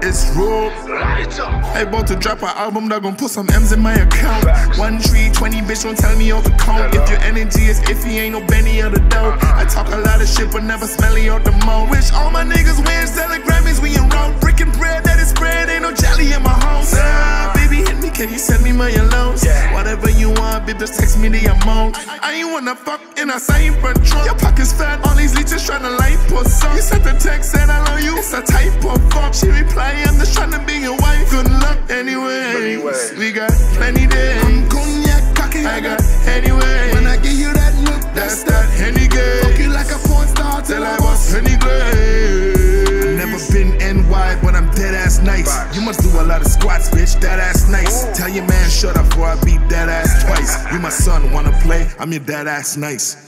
it's raw. I about to drop an album that gon' put some M's in my account. 1 3 20, bitch, don't tell me all the count. If your energy is iffy, ain't no Benny or the doubt. I talk a lot of shit, but never smelly out the mouth. Wish all my niggas win, selling Grammys, we in round. Brickin' bread that is spread, ain't no jelly in my house. Baby, hit me, can you send me my allowance? Whatever you want, bitch, just text me the amount. I ain't wanna fuck in a same patrol. Your pocket's fat, all these leeches tryna light puss up. You sent a text, said I love you, it's a type of fuck. She reply, I'm just tryna be your wife. Good luck anyway. We got plenty days. I'm cognac cocky. I got anyway. When I give you that look, that's that Henny gay. Fuck you like a porn star till I was Henny gay. Never been NY, but I'm dead ass nice. You must do a lot of squats, bitch, that ass nice. Tell your man shut up before I beat that ass twice. You my son, wanna play? I'm your dad ass nice.